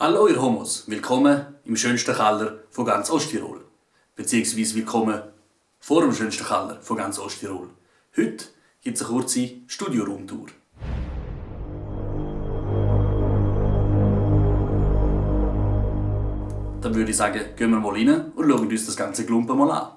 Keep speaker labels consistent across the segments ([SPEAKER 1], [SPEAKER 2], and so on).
[SPEAKER 1] Hallo ihr Homos, willkommen im schönsten Keller von ganz Osttirol. Beziehungsweise willkommen vor dem schönsten Keller von ganz Osttirol. Heute gibt es eine kurze Studiorundtour. Dann würde ich sagen, gehen wir mal rein und schauen uns das ganze Klumpen mal an.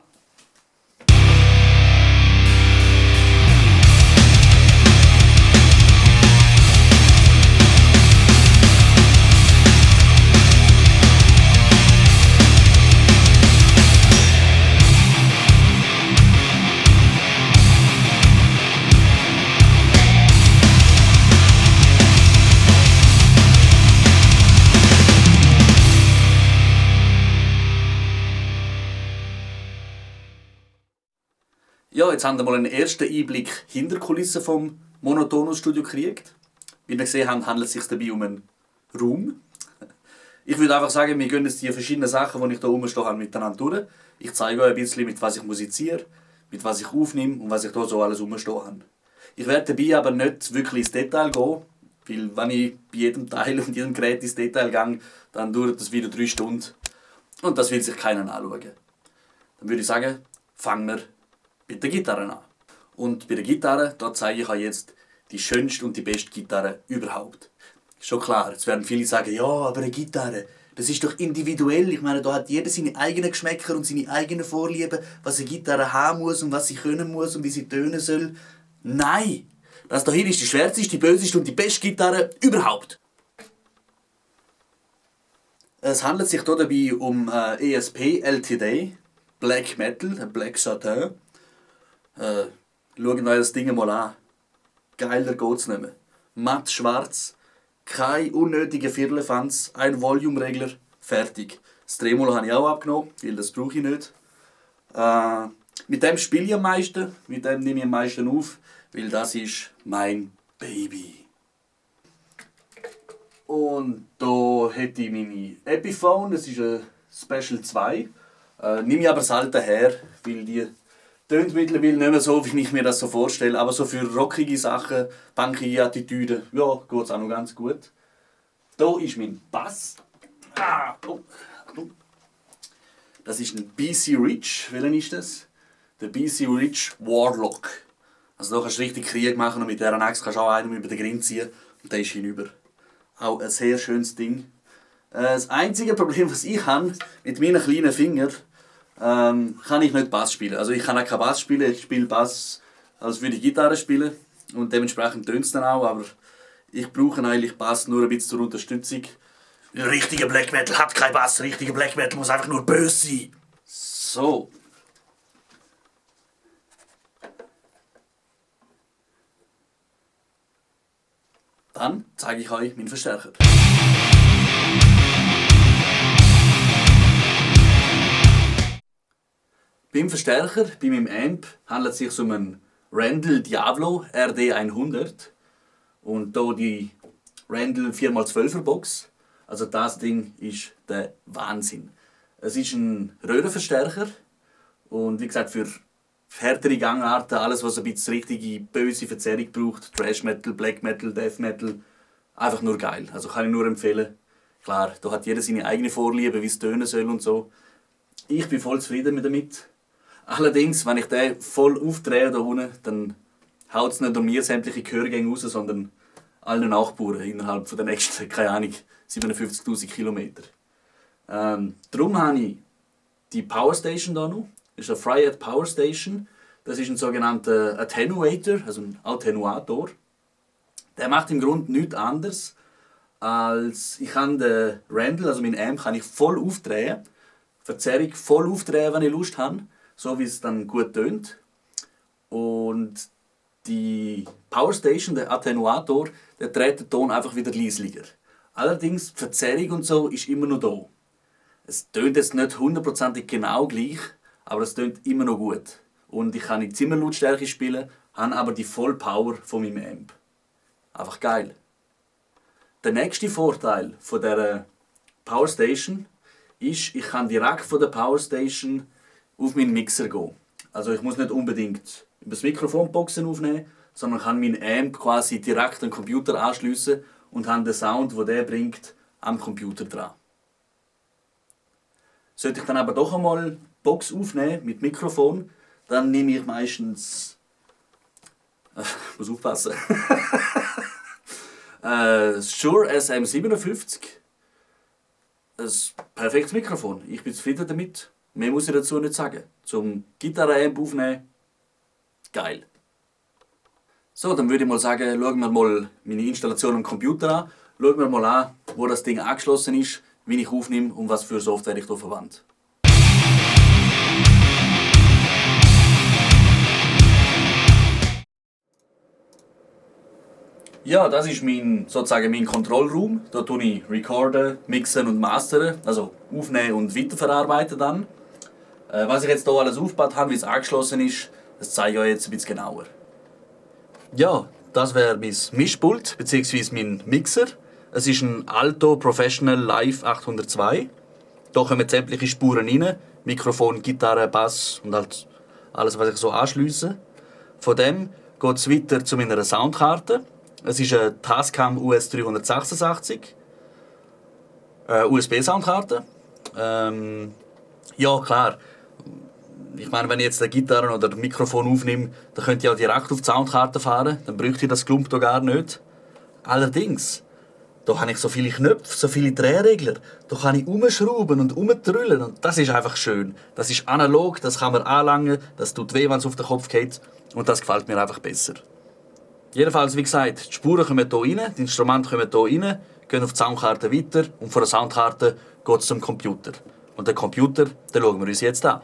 [SPEAKER 1] Ja, jetzt haben wir mal einen ersten Einblick hinter die Kulissen vom Monotonus Studio gekriegt. Wie wir gesehen haben, handelt es sich dabei um einen Raum. Ich würde einfach sagen, wir gehen jetzt die verschiedenen Sachen, die ich hier rumstehen habe, miteinander durch. Ich zeige euch ein bisschen, mit was ich musiziere, mit was ich aufnehme und was ich hier so alles rumstehen habe. Ich werde dabei aber nicht wirklich ins Detail gehen, weil wenn ich bei jedem Teil und jedem Gerät ins Detail gehe, dann dauert das wieder 3 Stunden. Und das will sich keiner anschauen. Dann würde ich sagen, fangen wir mit der Gitarre an. Und bei der Gitarre, da zeige ich euch jetzt die schönste und die beste Gitarre überhaupt. Schon klar, jetzt werden viele sagen, ja, aber eine Gitarre, das ist doch individuell. Ich meine, da hat jeder seine eigenen Geschmäcker und seine eigenen Vorlieben, was eine Gitarre haben muss und was sie können muss und wie sie tönen soll. Nein! Das hier ist die schwärzeste, die böseste und die beste Gitarre überhaupt. Es handelt sich hier dabei um ESP LTD, Black Metal, Black Satin. Schaut euch das Ding mal an. Geiler geht's nicht mehr. Matt schwarz, kein unnötiger Firlefanz, ein Volume-Regler, fertig. Das Tremolo habe ich auch abgenommen, weil das brauche ich nicht. Mit dem spiele ich am meisten, mit dem nehme ich am meisten auf, weil das ist mein Baby. Und da hätte ich meine Epiphone, das ist ein Special 2. Nehme ich aber selten her, weil die tönt mittlerweile nicht mehr so, wie ich mir das so vorstelle. Aber so für rockige Sachen, punkige Attitüden, ja, geht es auch noch ganz gut. Hier ist mein Bass. Das ist ein BC Rich. Welcher ist das? Der BC Rich Warlock. Also da kannst du richtig Krieg machen und mit dieser Axt kannst du auch einen über den Grind ziehen und der ist hinüber. Auch ein sehr schönes Ding. Das einzige Problem, was ich habe mit meinen kleinen Fingern, kann ich nicht Bass spielen. Also ich kann auch keinen Bass spielen, ich spiele Bass, als würde ich Gitarre spielen und dementsprechend tönt es dann auch, aber ich brauche eigentlich Bass nur ein bisschen zur Unterstützung. Richtiger Black Metal hat keinen Bass, richtiger Black Metal muss einfach nur böse sein. So. Dann zeige ich euch meinen Verstärker. Beim Verstärker, bei meinem Amp, handelt es sich um einen Randall Diablo RD100 und hier die Randall 4x12er Box. Also das Ding ist der Wahnsinn. Es ist ein Röhrenverstärker und wie gesagt für härtere Gangarten, alles was ein bisschen richtige böse Verzerrung braucht, Thrash Metal, Black Metal, Death Metal, einfach nur geil. Also kann ich nur empfehlen. Klar, da hat jeder seine eigene Vorliebe, wie es tönen soll und so. Ich bin voll zufrieden damit. Allerdings, wenn ich den voll aufdrehe da unten, dann haut es nicht nur mir sämtliche Gehörgänge raus, sondern allen Nachbarn innerhalb der nächsten, keine Ahnung, 57'000 Kilometer. Darum habe ich die Powerstation hier noch. Das ist eine Fryhead Powerstation. Das ist ein sogenannter Attenuator, also ein Attenuator. Der macht im Grunde nichts anderes, als ich kann den Randall, also mein Amp, kann ich voll aufdrehen. Verzerrung voll aufdrehen, wenn ich Lust habe, so wie es dann gut tönt. Und die Powerstation, der Attenuator, der dreht den Ton einfach wieder leislicher. Allerdings die Verzerrung und so ist immer noch da. Es tönt jetzt nicht 100% genau gleich, aber es tönt immer noch gut. Und ich kann in Zimmerlautstärke spielen, habe aber die Vollpower von meinem Amp. Einfach geil. Der nächste Vorteil von dieser Powerstation ist, ich kann direkt von der Powerstation auf meinen Mixer gehen. Also ich muss nicht unbedingt über das Mikrofon Boxen aufnehmen, sondern kann meinen Amp quasi direkt an den Computer anschliessen und habe den Sound, den der bringt, am Computer dran. Sollte ich dann aber doch einmal die Box aufnehmen mit Mikrofon, dann nehme ich meistens... Ich muss aufpassen. Shure SM57. Ein perfektes Mikrofon. Ich bin zufrieden damit. Mehr muss ich dazu nicht sagen. Zum Gitarre-Amp aufnehmen, geil. So, dann würde ich mal sagen, schauen wir mal meine Installation am Computer an. Schauen wir mal an, wo das Ding angeschlossen ist, wie ich aufnehme und was für Software ich hier verwende. Ja, das ist sozusagen mein Kontrollraum. Da tue ich recorden, mixen und mastern, also aufnehmen und weiterverarbeiten dann. Was ich jetzt hier alles aufgebaut habe, wie es angeschlossen ist, das zeige ich euch jetzt ein bisschen genauer. Ja, das wäre mein Mischpult bzw. mein Mixer. Es ist ein Alto Professional Live 802. Da kommen sämtliche Spuren rein. Mikrofon, Gitarre, Bass und halt alles, was ich so anschliesse. Von dem geht es weiter zu meiner Soundkarte. Es ist eine Tascam US 386. USB-Soundkarte. Ja, klar. Ich meine, wenn ich jetzt eine Gitarre oder ein Mikrofon aufnehme, dann könnte ich auch direkt auf die Soundkarte fahren. Dann bräuchte ich das Klump hier gar nicht. Allerdings, da habe ich so viele Knöpfe, so viele Drehregler. Da kann ich umschrauben und umtrüllen. Und das ist einfach schön. Das ist analog, das kann man anlangen, das tut weh, wenn es auf den Kopf geht. Und das gefällt mir einfach besser. Jedenfalls, wie gesagt, die Spuren kommen hier rein, die Instrumente kommen hier rein, gehen auf die Soundkarte weiter und von der Soundkarte geht es zum Computer. Und den Computer, den schauen wir uns jetzt an.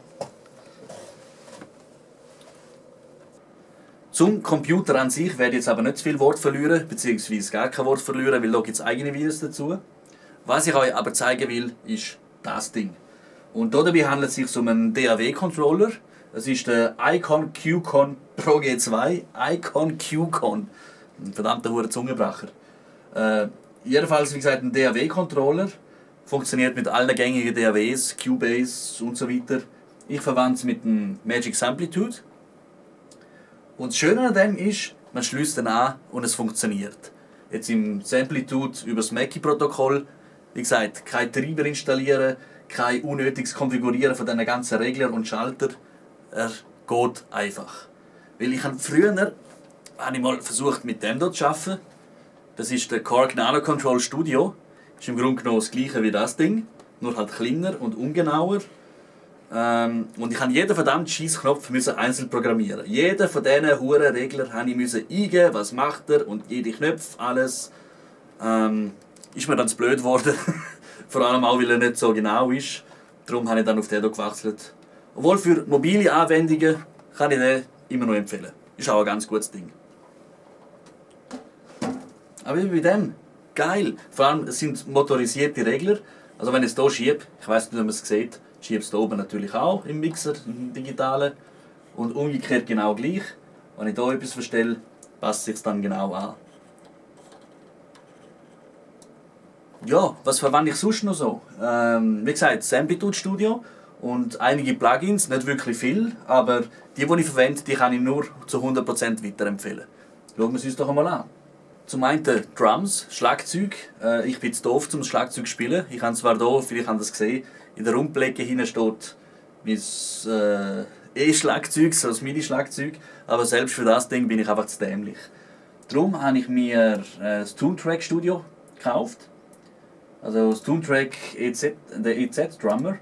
[SPEAKER 1] Zum Computer an sich werde ich jetzt aber nicht zu viel Wort verlieren, beziehungsweise gar kein Wort verlieren, weil da gibt es eigene Videos dazu. Was ich euch aber zeigen will, ist das Ding. Und dabei handelt es sich um einen DAW-Controller. Das ist der Icon Q-Con Pro G2. Icon Q-Con. Ein verdammter hoher Zungenbrecher. Jedenfalls, wie gesagt, ein DAW-Controller. Funktioniert mit allen gängigen DAWs, Cubase und so weiter. Ich verwende es mit dem Magic Samplitude. Und das Schöne an dem ist, man schließt den an und es funktioniert. Jetzt im Samplitude über das Mackie-Protokoll, wie gesagt, kein Treiber installieren, kein unnötiges Konfigurieren von diesen ganzen Regler und Schalter. Er geht einfach. Weil ich früher habe ich mal versucht, mit dem hier zu arbeiten. Das ist der Korg Nano Control Studio. Das ist im Grunde genommen das gleiche wie das Ding, nur halt kleiner und ungenauer. Und ich musste jeden verdammten Scheissknopf einzeln programmieren. Jeden von diesen huren Regler musste ich eingeben, was macht er und jede Knöpfe, alles. Ist mir dann zu blöd geworden. Vor allem auch, weil er nicht so genau ist. Darum habe ich dann auf den hier gewechselt. Obwohl für mobile Anwendungen kann ich den immer noch empfehlen. Ist auch ein ganz gutes Ding. Aber wie bei dem, geil. Vor allem, es sind motorisierte Regler. Also wenn ich es hier schiebe, ich weiss nicht, ob man es sieht, schiebe es hier oben natürlich auch im Mixer, im digitalen. Und umgekehrt genau gleich. Wenn ich hier etwas verstelle, passt es sich dann genau an. Ja, was verwende ich sonst noch so? Wie gesagt, das Amplitude Studio und einige Plugins, nicht wirklich viel, aber die ich verwende, die kann ich nur zu 100% weiterempfehlen. Schauen wir es uns doch einmal an. Zum einen Drums, Schlagzeug. Ich bin zu doof zum Schlagzeug zu spielen. Ich habe zwar hier, vielleicht habt ihr das gesehen, in der Rundplecke hinten steht mein E-Schlagzeug, so das MIDI-Schlagzeug, aber selbst für das Ding bin ich einfach zu dämlich. Darum habe ich mir das Toontrack Studio gekauft. Also das Toontrack EZ, der EZ-Drummer.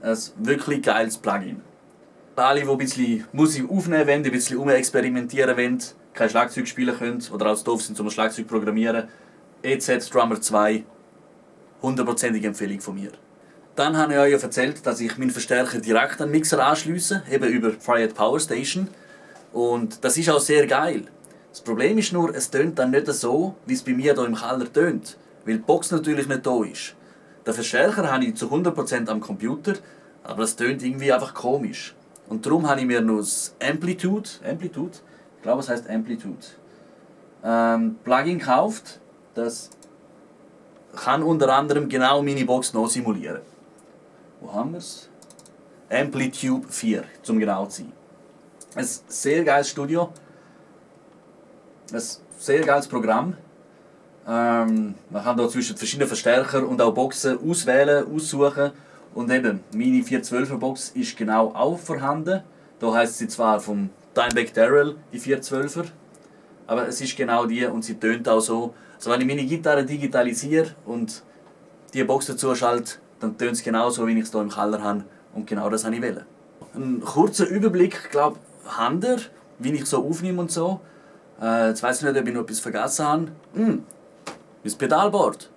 [SPEAKER 1] Ein wirklich geiles Plugin. Alle, die ein bisschen Musik aufnehmen wollen, ein bisschen experimentieren wollen, kein Schlagzeug spielen können oder auch zu doof sind, um ein Schlagzeug zu programmieren, EZ Drummer 2, 100%ige Empfehlung von mir. Dann habe ich euch erzählt, dass ich meinen Verstärker direkt an den Mixer anschliesse, eben über Fryed Power Station. Und das ist auch sehr geil. Das Problem ist nur, es tönt dann nicht so, wie es bei mir hier im Keller tönt, weil die Box natürlich nicht da ist. Den Verstärker habe ich zu 100% am Computer, aber es tönt irgendwie einfach komisch. Und darum habe ich mir noch das Amplitude, ich glaube es heißt Amplitude, Plugin gekauft. Das kann unter anderem genau meine Box noch simulieren. Wo haben wir es? Amplitude 4, zum genau zu sein. Ein sehr geiles Studio, ein sehr geiles Programm. Man kann da zwischen verschiedenen Verstärker und auch Boxen auswählen, aussuchen. Und eben, meine 412er Box ist genau auch vorhanden. Da heisst sie zwar vom Dimebag Darrell, die 412er, aber es ist genau die und sie tönt auch so. Also wenn ich meine Gitarre digitalisiere und die Box dazu schalte, dann tönt es genau so, wie ich es hier im Keller habe. Und genau das habe ich wollen. Ein kurzer Überblick, glaube ich, wie ich so aufnehme und so. Jetzt weiss ich nicht, ob ich noch etwas vergessen habe. Das Pedalboard.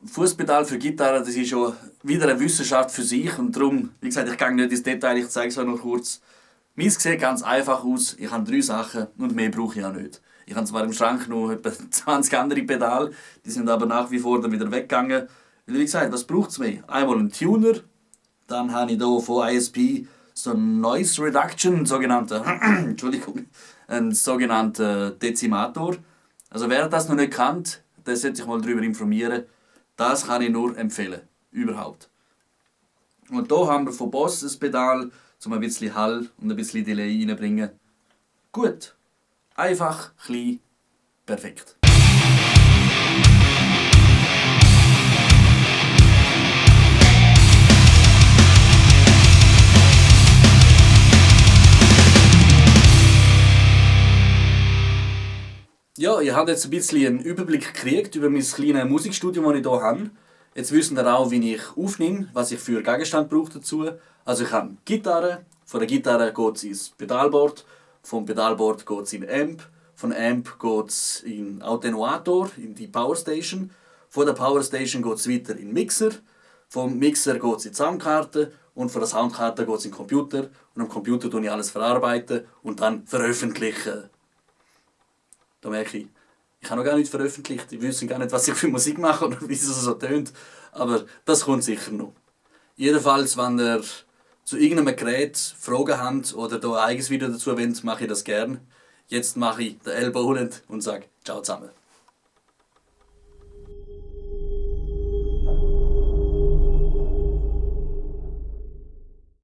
[SPEAKER 1] Fußpedal für Gitarre, das ist schon wieder eine Wissenschaft für sich und darum, wie gesagt, ich gehe nicht ins Detail, ich zeige es euch noch kurz. Meins sieht ganz einfach aus, ich habe 3 Sachen und mehr brauche ich auch nicht. Ich habe zwar im Schrank noch etwa 20 andere Pedale, die sind aber nach wie vor dann wieder weggegangen. Weil, wie gesagt, was braucht es mehr? Einmal einen Tuner, dann habe ich hier von ISP so einen Noise Reduction, einen sogenannten Dezimator. Also wer das noch nicht kennt, der sollte sich mal darüber informieren. Das kann ich nur empfehlen. Überhaupt. Und hier haben wir von Boss ein Pedal, um ein bisschen Hall und ein bisschen Delay reinzubringen. Gut. Einfach, klein, perfekt. Ja, ihr habt jetzt ein bisschen einen Überblick gekriegt über mein kleines Musikstudio, das ich hier habe. Jetzt wisst ihr auch, wie ich aufnehme, was ich für Gegenstand brauche dazu. Also ich habe Gitarre, von der Gitarre geht es ins Pedalboard, vom Pedalboard geht es in Amp, von Amp geht es in Attenuator, in die Powerstation, von der Powerstation geht es weiter in Mixer, vom Mixer geht es in die Soundkarte und von der Soundkarte geht es in den Computer und am Computer tue ich alles verarbeiten und dann veröffentlichen. Da merke ich habe noch gar nicht veröffentlicht. Ich wüsste gar nicht, was ich für Musik mache oder wie es so tönt. Aber das kommt sicher noch. Jedenfalls, wenn ihr zu irgendeinem Gerät Fragen habt oder da ein eigenes Video dazu wollt, mache ich das gerne. Jetzt mache ich den Ellbogen und sage ciao zusammen.